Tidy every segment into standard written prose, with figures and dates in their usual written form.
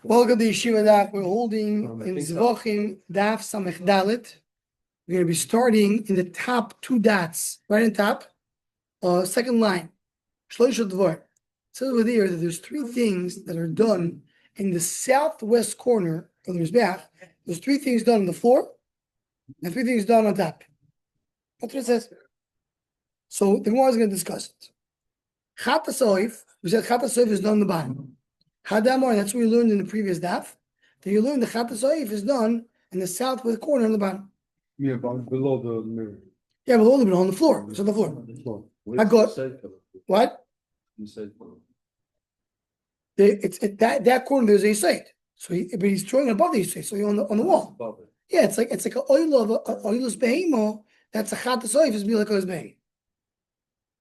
Welcome to Yeshiva Daf. We're holding in Zevachim Daf Samech Dalet. We're going to be starting in the top two dots, right on top, second line. Shlosh Dvar. It says over there that there's three things that are done in the southwest corner of the Mizbeach. There's three things done on the floor and three things done on top. That's what it says. So the Gemara is going to discuss it. Chat HaSoif, we said Chat HaSoif is done on the bottom. Hadamar, that's what we learned in the previous daf. That you learned the Chat HaSoif is done in the southwest corner on the bottom. Yeah, but below the mirror. Yeah, below the mirror, on the floor. It's on the floor. I got what? You said that corner. There's a site. So but he's throwing above the site. So you're on the wall. Yeah, it's like an oil of oilus behemo. That's a Chat HaSoif is be like oilus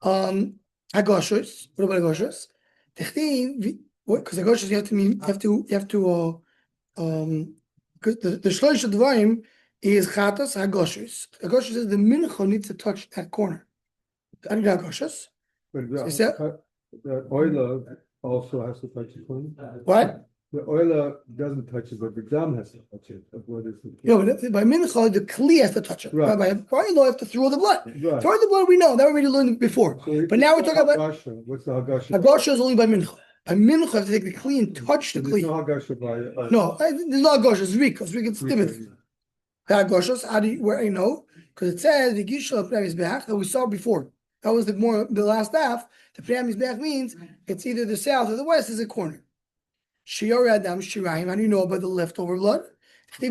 behemo. Hagoshus. What about Hagoshus? Because Hagoshus you have to because the Shlosh Dvarim is Chatos Hagoshus. Hagoshus is the mincha needs to touch that corner. I need Hagoshus. But the oiler also has to touch the corner. What? The oiler doesn't touch it, but the dam has to touch it. What is it? Yeah, but by mincha the kli has to touch it. Right. By oiler you have to throw the blood. Right. Throw the blood we know that we already learned before. So but now we're talking about Hagasha. What's the Hagasha? Hagoshus is only by mincha. By mincha you have to take the kli and touch the There's kli. no Hagasha by No, there's no Hagoshus. It's Rik. It's Rik. It's Timothy. Hagoshus, how do you, where you know? Because it says the Gishal Pnei Mizbeach that we saw before. That was the last half. The Pnei Mizbeach means it's either the south or the west is a corner. Shior Adam Shirayim. How do you know about the leftover blood? So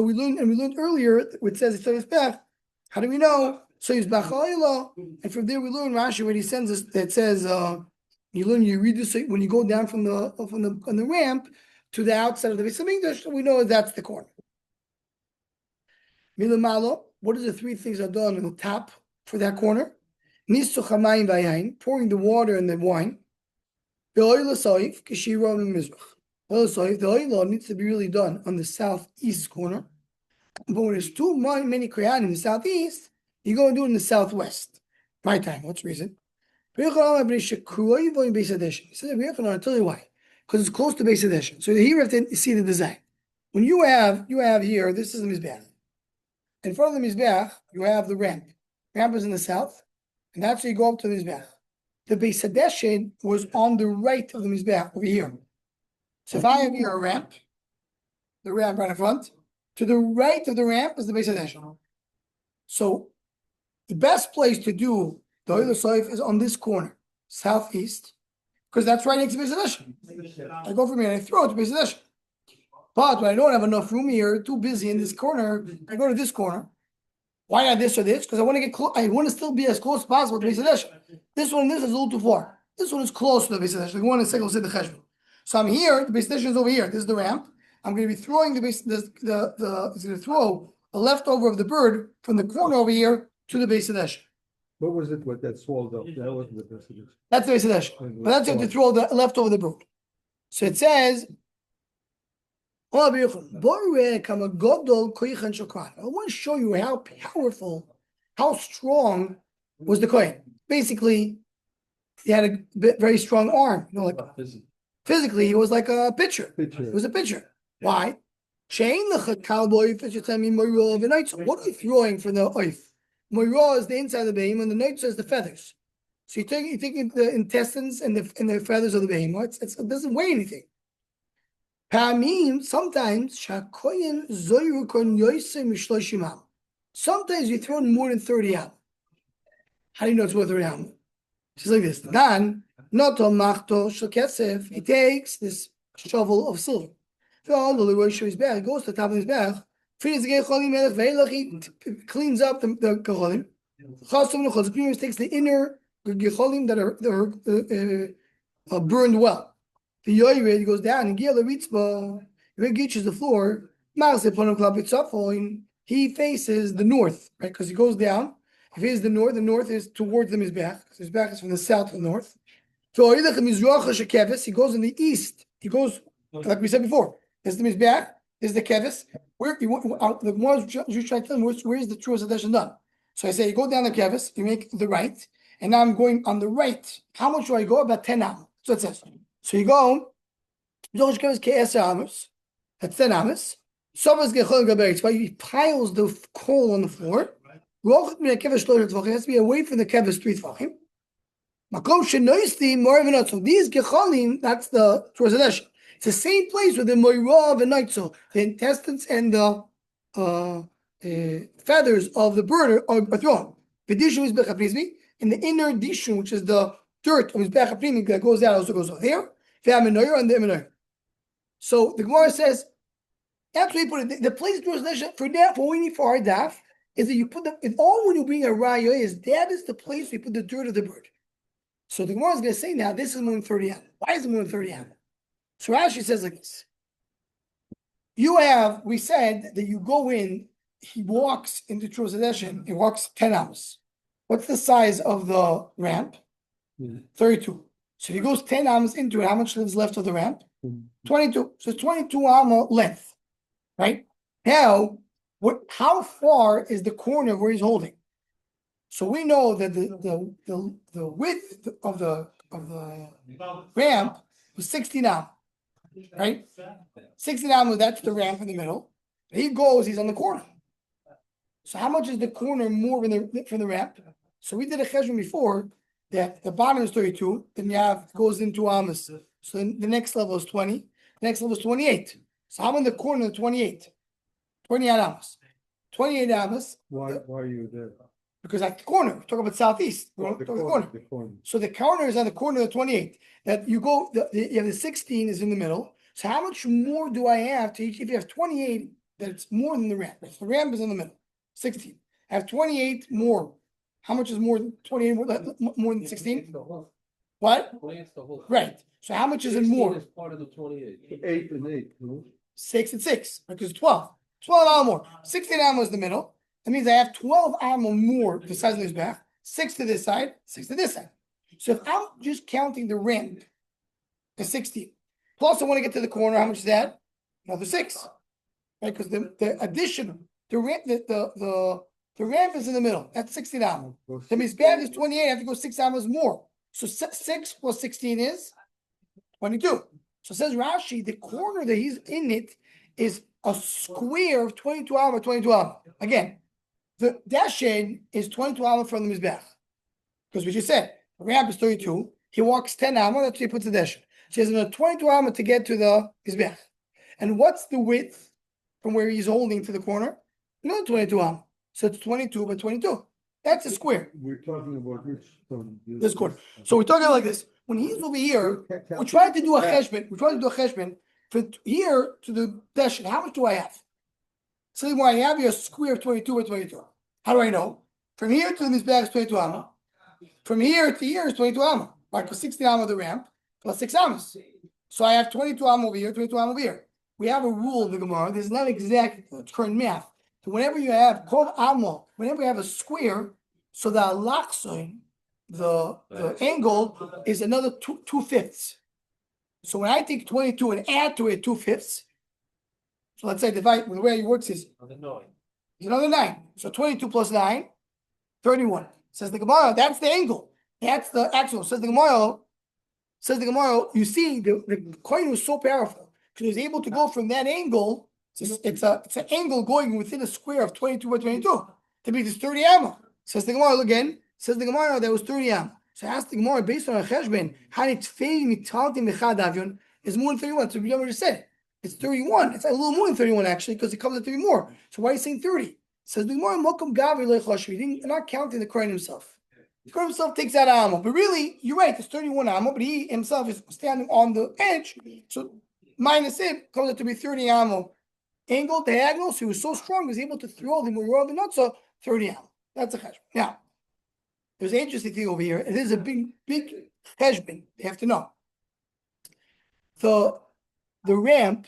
we learned earlier. It says it's Mizbeach. How do we know? So Mizbeach Ha'ila, and from there we learn Rashi when he sends us. That says you read this when you go down from the ramp to the outside of the Beis Hamikdash. We know that's the corner. Milamalo. What are the three things are done on the top for that corner? Nisu chamayim v'yayin, pouring the water and the wine. The oil soif kishiro mizrach. Oil soif. The oil needs to be really done on the southeast corner. But when there's too many krayanim in the southeast, you go and do it in the southwest. My time. What's the reason? He says, I'll tell you why. Because it's close to Beis Hadeshin. So here you have to see the design. When you have here, this is the Mizbeach. In front of the Mizbeach, you have the ramp. Ramp is in the south, and that's where you go up to the Mizbeach. The Beis Hadeshin was on the right of the Mizbeach, over here. So if I have here a ramp, the ramp right in front, to the right of the ramp is the Beis Hadeshin. So the best place to do the Oil Soif is on this corner, southeast, because that's right next to Beis Hadeshin. I go from here and I throw it to Beis Hadeshin. But when I don't have enough room here, too busy in this corner, I go to this corner. Why not this or this? Because I want to get close. I want to still be as close as possible to Beis Hadeshin. This one and this is a little too far. This one is close to the Beis Hadeshin. The one is second the Cheshbon. So I'm here. The Beis Hadeshin is over here. This is the ramp. I'm going to be throwing it's going to throw a leftover of the bird from the corner over here to the Beis Hadeshin. what was it with that swallowed up? That wasn't the best. That's the Beis Hadeshin. But that's it to throw the leftover the bird. So it says. I want to show you how powerful, how strong was the Kohen. Basically, he had a very strong arm. You know, like physically, he was like a pitcher. He was a pitcher. Why? What are you throwing for the oif? Moira is the inside of the behemoth, and the night is the feathers. So you're taking the intestines and the feathers of the behemoth. It doesn't weigh anything. Sometimes you throw in more than 30 out. How do you know it's worth 30 out? Just like this. Then, he takes this shovel of silver. He goes to the top of his bag. He cleans up the gecholim. He takes the inner gecholim that are burned well. The yoyred goes down and Gila Ritzba, he reaches the floor. He faces the north, right? Because he goes down. If he faces the north is towards the Mizbeach. His back is from the south to the north. So he goes in the east. He goes, like we said before, there's the Mizbeach, there's the Kevis. Where you want the you try to tell him where is the true Hadesh done. So I say you go down the Kevis, you make the right, and now I'm going on the right. How much do I go? About 10 amos. So it says. So you go, that's 10 amos. He piles the coal on the floor. It has to be away from the kevis 3 Zevachim. So these gecholim, that's the translation. It's the same place with the moirav and nitzel, the intestines and the feathers of the bird are thrown. In the inner dishun, which is the dirt of his bechaprim that goes out, also goes out there. And the menorah. So the Gemara says, that's where you put it. The place translation for that, for what we need for our daf, is that you put the, all when you bring a raya is, that is the place we put the dirt of the bird. So the Gemara is going to say now, this is more than 30 amos. Why is it more than 30 amos? So Rashi says like this. We said that you go in, he walks into translation, he walks 10 amos. What's the size of the ramp? 32. So if he goes 10 amos into it, how much lives left of the ramp? 22. So 22 amos length. Right? Now, how far is the corner where he's holding? So we know that the width of the ramp was 16 amos. Right? 16 amos, that's the ramp in the middle. He goes, he's on the corner. So how much is the corner more from the ramp? So we did a cheshbon before that the bottom is 32, then you have goes into amos. So then the next level is 20, the next level is 28. So I'm in the corner of 28. 28 amos. 28 amos. Why are you there? Because at the corner, we're talking about southeast. The corner. So the corner is on the corner of the 28. That you go, you have the 16 is in the middle. So how much more do I have to each? If you have 28, that's more than the ramp. Right? The ramp is in the middle. 16. I have 28 more. How much is more than 28 more than 16? What? Right. So how much is it more? Is part of the 28. 8 and 8. No? 6 and 6, because 12. 12 amos more. 16 amos in the middle. That means I have 12 amos more the size of this back. 6 to this side, 6 to this side. So if I'm just counting the ramp, the 16. Plus I want to get to the corner, how much is that? Another 6. Right? Because the addition, the ramp is in the middle. That's 16 amos. That means back is 28. I have to go 6 amos more. So 6 plus 16 is 22. So it says Rashi, the corner that he's in it is a square of 22 amos, 22 amos. Again, the dashen is 22 amos from the mizbech. Because we just said, the ramp is 32. He walks 10 amos, that's where he puts the dashen. So he has another 22 amos to get to the mizbech. And what's the width from where he's holding to the corner? Another 22 amos. So it's 22 by 22. That's a square. We're talking about which one? This corner. So we're talking like this. When he's over here, we're trying to do a cheshbon. We're trying to do a cheshbon from here to the dashen. How much do I have? So when I have here a square of 22 by 22. How do I know? From here to the mizbech is 22 amos. From here to here is 22 amos. Right? Because 16 amos of the ramp plus 6 amos. So I have 22 amos over here, 22 amos over here. We have a rule in the Gemara. This is not exact current math. So whenever you have kol amo, whenever you have a square, so the alachson, the angle is another 2/5. So when I take 22 and add to it 2/5, so let's say divide, the way it works is another 9. So 22 plus 9, 31. Says the Gemara, that's the angle. That's the actual. Says the Gemara, you see, the coin was so powerful because he was able to go from that angle. It's an angle going within a square of 22 by 22. To be this 30 amos. Says the Gemara again. Says the Gemara that was 30 amos. So I asked the Gemara based on a cheshbon, how did is more than 31? So we just said it's 31. It's a little more than 31 actually because it comes at 3 more. So why are you saying 30? Says the Gemara, Mokum Gavi Lechoshvi. You're not counting the Kohen himself. The Kohen himself takes out amo, but really you're right. It's 31 amo, but he himself is standing on the edge. So minus it comes out to be 30 amo. Angle, diagonal, so he was so strong, he was able to throw the Murad and not so 30 amos. That's a cheshbon. Now, there's an interesting thing over here. It is a big cheshbon. You have to know. The ramp,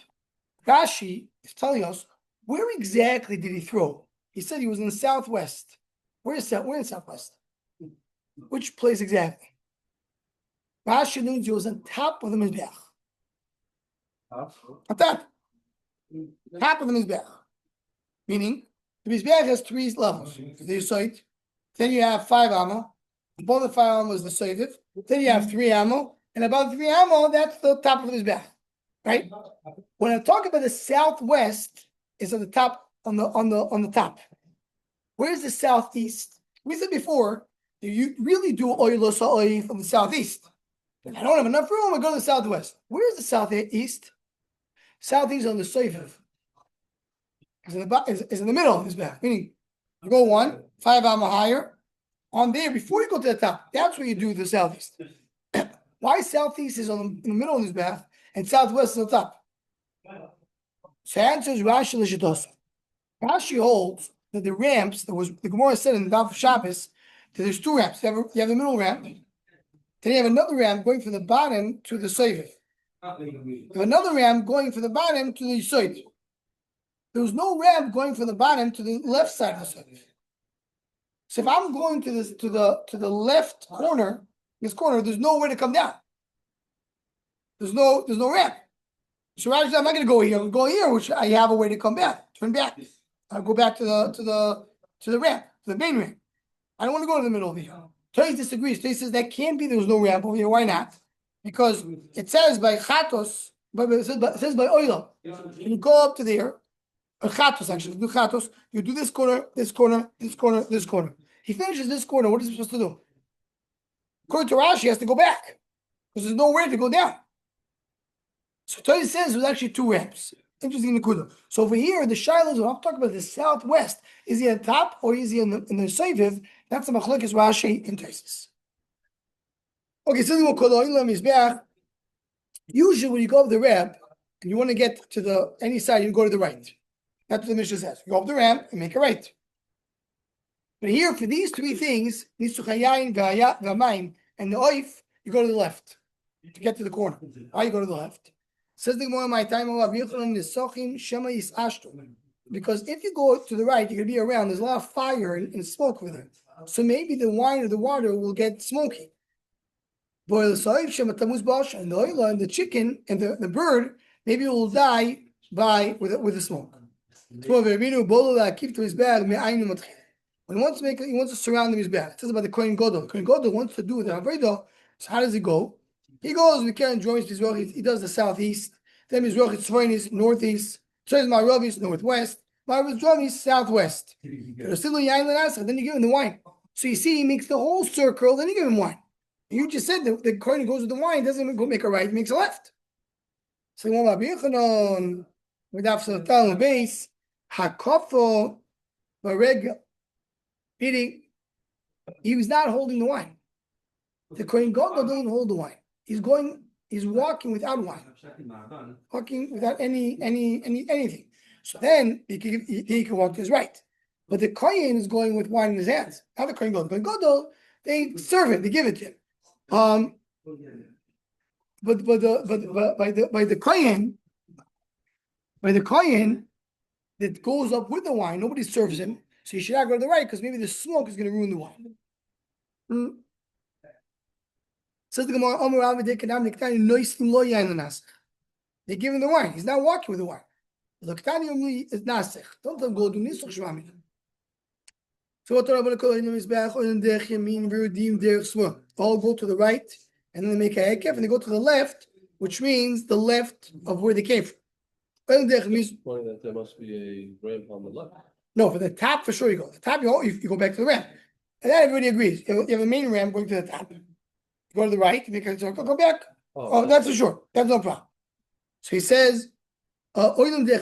Rashi is telling us, where exactly did he throw? He said he was in the southwest. Where in southwest? Which place exactly? Rashi means he was on top of the Mizbeach. On top. Top of the Mizbeach. Meaning, the Mizbeach has 3 levels. The site. Then you have 5 amos. Above the 5 amo is the soiviv. Then you have 3 amo, and above 3 amo, that's the top of the mizbeach, right? When I talk about the southwest, is on the top on the top. Where's the southeast? We said before, you really do oil from the southeast. If I don't have enough room, I go to the southwest. Where's the southeast? Southeast on the soiviv. Is in the middle of this back. Meaning, you go 5 amo higher. On there, before you go to the top, that's where you do the southeast. Why southeast is in the middle of this bath and southwest is on top? So answer is Rashi Lishitos. Rashi holds that the ramps, the Gemara said in the Daf of Shabbos, that there's 2 ramps. You have the middle ramp, then you have another ramp going from the bottom to the soiviv. You have another ramp going from the bottom to the soiviv. There was no ramp going from the bottom to the left side of the soiviv. So if I'm going to the left corner, this corner, there's nowhere to come down. There's no ramp. So I'm not going to go here. I'm going here, which I have a way to come back, turn back. I'll go back to the ramp, to the main ramp. I don't want to go to the middle of here. Tais disagrees. Tais says that can't be. There was no ramp over here. Why not? Because it says by chatos, it says by oila. You go up to there. Chatos actually, do chatos. You do this corner, this corner, this corner, this corner. He finishes this corner. What is he supposed to do? According to Rashi, he has to go back because there's nowhere to go down. So Torah says there's actually 2 ramps. Interesting Nakuda. So over here, the Shilohs, when I'm talking about the southwest, is he at the top or is he in the Soiviv? That's the Machlokes Rashi and Taisus. Okay, so usually when you go up the ramp and you want to get to any side, you go to the right. That's what the Mishnah says. You go up the ramp and make a right. But here, for these 3 things, and the oif, you go to the left to get to the corner. Why you go to the left? Says the Gemara, my time because if you go to the right, you're gonna be around. There's a lot of fire and smoke with it. So maybe the wine or the water will get smoky. And the oil and the chicken and the bird, maybe it will die with the smoke. When he wants to surround the mizbeach. It says about the Kohen Gadol. Kohen Gadol wants to do the avodah. So how does he go? He goes. We can't join Mizrach. He does the southeast. Then Mizrach is northeast. So is Ma'arav northwest. Ma'arav is southwest. Then you give him the wine. So you see, he makes the whole circle. Then you give him wine. You just said that the Kohen goes with the wine. Doesn't go make a right. He makes a left. So one Rabbi Yechanan with Afsal base Hakofo Bareg. Meaning, he was not holding the wine. The Kohen Gadol doesn't hold the wine. He's walking without wine, walking without anything. So then he can walk to his right. But the Kohen is going with wine in his hands. Not the Kohen Gadol. The Kohen Gadol, they serve it, they give it to him. But by the Kohen that goes up with the wine, nobody serves him. So you should not go to the right because maybe the smoke is going to ruin the wine. Says the Gemara, they give him the wine. He's not walking with the wine. Don't let him go do nisach shvamina. So what all go to the right and then they make a hekef and they go to the left, which means the left of where they came from. That there must be a ramp on the left. No, for the top, for sure you go. The top, you go back to the ramp. And that everybody agrees. You have a main ramp going to the top. You go to the right, you make a circle, go back. Oh, that's for sure. That's no problem. So he says, some of these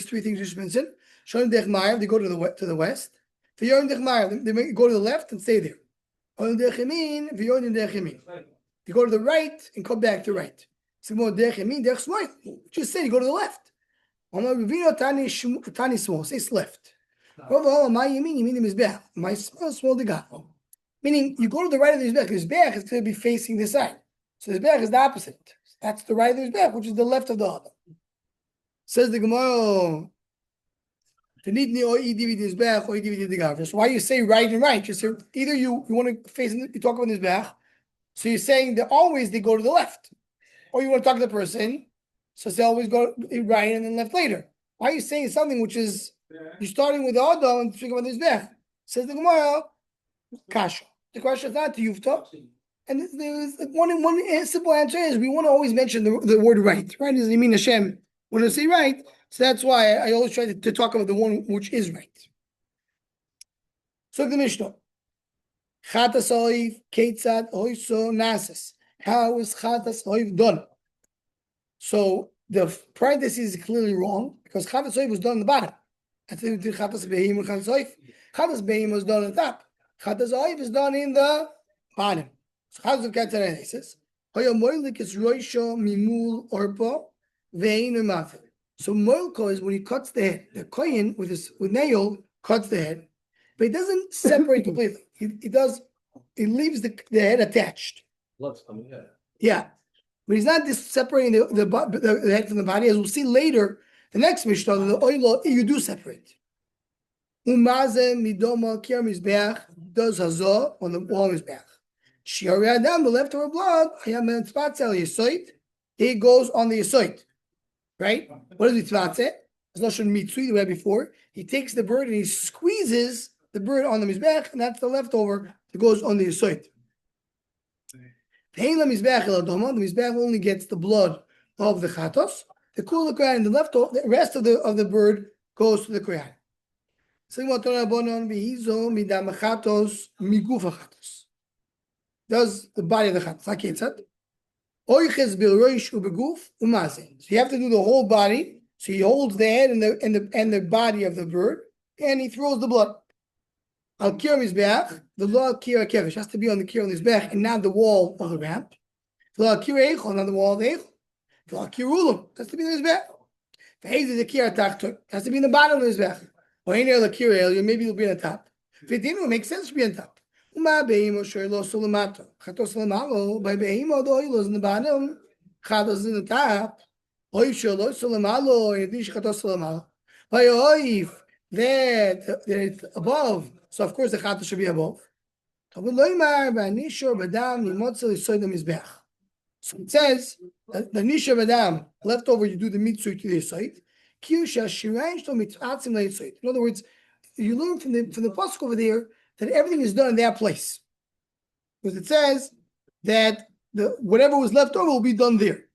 3 things you just mentioned. They go to the west. They go to the left and stay there. They go to the right and come back to right. Just say you go to the left. Says left. My small the God. Meaning you go to the right of the Mizbeach. The Mizbeach is going to be facing this side. So the Mizbeach is the opposite. That's the right of the Mizbeach, which is the left of the other. Says the Gemara. So why you say right and right? Just either you want to face, you talk about the Mizbeach. So you're saying that always they go to the left. Or you want to talk to the person. So they always go right and then left later. Why are you saying something which is, you're starting with the Adam and speaking about the Mizbeach? Says the Gemara, kasha. The question is not to yufta. And there's one simple answer is we want to always mention the word right. Right is Yamin Hashem. When I say right, so that's why I always try to talk about the one which is right. So the Mishnah. Chatas oiv ketzad oiso nasis. How is chatas oiv done? So the parenthesis is clearly wrong because chatas oiv was done on the bottom. I think we did chatas behim and chatas oiv. Chatas behim was done on the top. Chatas oiv is done in the bottom. So chatas oiv ketzad nasis. Hoya moilik is roisho mimul orpo vein u'mafil. So moilko is when he cuts the head. The kohen with nail cuts the head, but he doesn't separate completely. He leaves the head attached. Blood's coming out. Yeah, but he's not just separating the head from the body. As we'll see later, the next Mishnah, the oil you do separate. Umaze midoma kier mizbeach does hazah on the wall mizbeach. Shiori adam, the leftover blood, hayam tzvatzel yisoit. He goes on the yisoit, right? What is tzvatzel? As lashon mitzui we had before. He takes the bird and he squeezes the bird on the mizbeach, and that's the leftover that goes on the yisoit. The mizbeach only gets the blood of the chatos. The kula koyan, the rest of the bird goes to the koyan. Does the body of the chatos? So you have to do the whole body. So he holds the head and the body of the bird, and he throws the blood. Al kir mizbeach, the law kir kevish has to be on the kir mizbeach and not the wall of the ramp. The law kir eichel, not the wall of the eichel. The law kir ulam has to be the mizbeach. The haze the kir tachtor has to be in the bottom of the mizbeach. Or any other kir area, maybe it'll be on the top. If it didn't, it makes sense to be on top. Uma beimo shoylo sulamato. Chatos sulamalo by beimo the oil is in the bottom. Chatos in the top. Oil shoylo sulamalo. Yedish chatos sulamalo. By oif that it's above. So of course the chatos should be above. So it says that the nisha badam left over you do the mitzvah to the side. In other words, you learn from the pasuk over there that everything is done in that place, because it says that whatever was left over will be done there.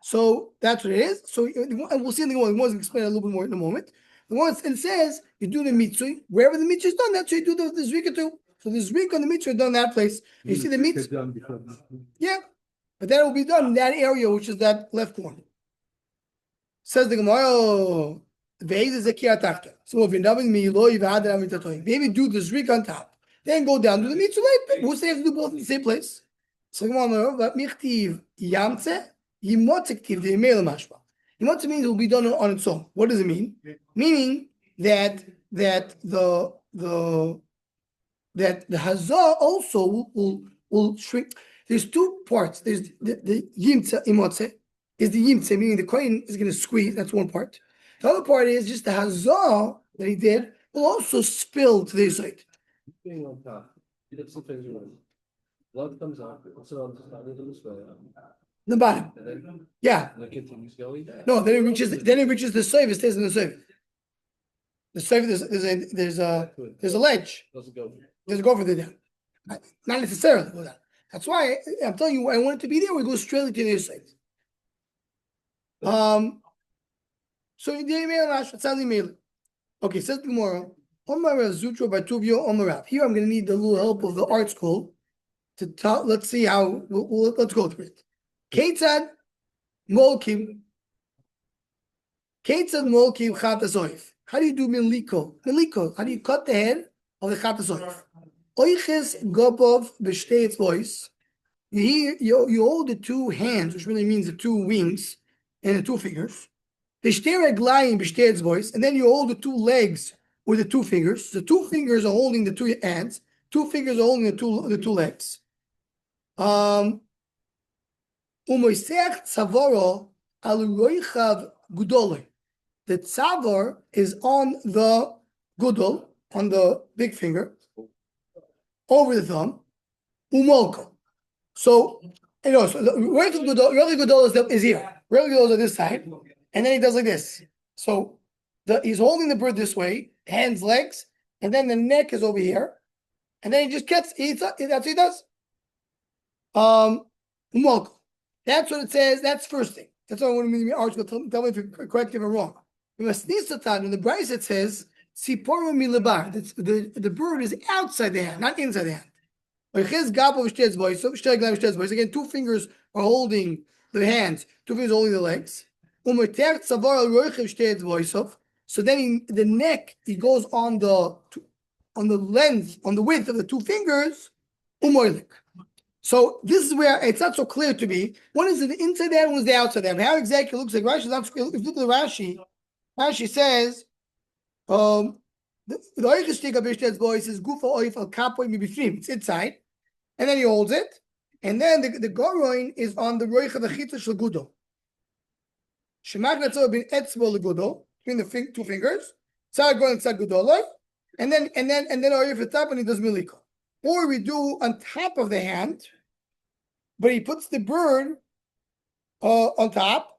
So that's what it is. So and we'll see in the one. We'll explain a little bit more in a moment. The one it says you do the mitzvah wherever the mitzvah is done. That's where you do the zrika too. So the zrika and the mitzvah are done in that place. You see the mitzvah. Yeah, but then it will be done in that area, which is that left corner. Says the Gemara, "Ve'ez is a kiatachta." So if you're dubbing me, maybe do the zrika on top, then go down to the mitzvah. Who say you have to do both in the same place? So Gemara, but michtiv yamtze yimotzektiv the email mashma. Yimotze means it will be done on its own. What does it mean? Meaning that the hazah also will shrink. There's two parts. There's the yimtze imotze is the yimtze, meaning the kohen is going to squeeze. That's one part. The other part is just the hazah that he did will also spill to the side. Being on top, you did some things wrong. Blood comes out. It's on The bottom. Yeah. And it continues going down. No, then it reaches the save. It stays in the save. The save there's a ledge. Doesn't go. Doesn't go further down. Not necessarily go down. That's why I'm telling you I want it to be there. We go straight to the other side. So the email it's on the email. Okay, says tomorrow. Here I'm gonna need the little help of the art school to talk. Let's see how let's go through it. Ketzad molkim chatas oif. How do you do miliko? Miliko. How do you cut the head of the chatas oif? Oiches gobov b'shtei voice. You hold the two hands, which really means the two wings and the two fingers. B'shtei reglayim b'shtei voice, and then you hold the two legs with the two fingers. The two fingers are holding the two hands. Two fingers are holding the two legs. Umoisech tzavoro al roichav gudoloi. The tzavar is on the gudol, on the big finger, over the thumb. Umolko. So roichav gudol is here. Roichav gudol is on this side, and then he does like this. So he's holding the bird this way, hands, legs, and then the neck is over here, and then he just gets eats up. That's what he does. Umolko. That's what it says. That's first thing. That's what I want to argue. Tell me if you're correct if I'm wrong. In the Bryce it says, the bird is outside the hand, not inside the hand. Again, two fingers are holding the hands, two fingers holding the legs. So then the neck, he goes on the length, on the width of the two fingers. So this is where it's not so clear to me. One is the inside hand, one is the outside hand. How exactly it looks like Rashi? If you look at the Rashi says, the Yechezkel voice is gufa oif al kapoy mibifrim. It's inside, and then he holds it, and then the goroin is on the roich of the chitza shel gudo. Shemach natzor bin etzbo legudo, between the two fingers. Tzar goroin tzar gudoloi, and then oif at top, and he does miliko. Or we do on top of the hand, but he puts the bird on top.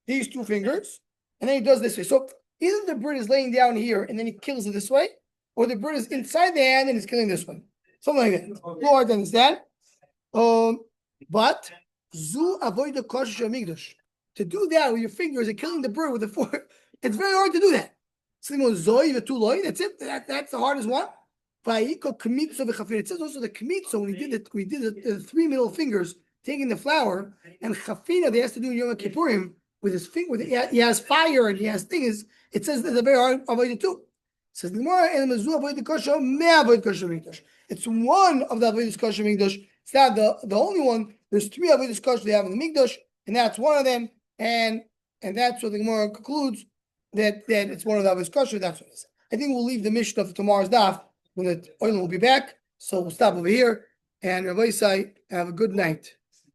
These two fingers, and then he does this way. So either the bird is laying down here and then he kills it this way, or the bird is inside the hand and he's killing this one. Something like that. It's hard to understand. But zu avoid the kosher migdash. To do that with your fingers and killing the bird with the fork, it's very hard to do that. That's it. That's the hardest one. It says also the kmitza when we did the three middle fingers taking the flour, and chafina they has to do in Yom Kippurim with his finger. He has fire and he has things. It says it's a very hard avoid too. It says it's one of the avodas kosher mikdash. It's not the only one. There's three avodas kosher they have in the mikdash, and that's one of them. And that's what the Gemara concludes that it's one of the avodas kosher. That's what it is. I think we'll leave the Mishnah for tomorrow's daf when the oil will be back. So we'll stop over here. And Rabbi Isai, have a good night.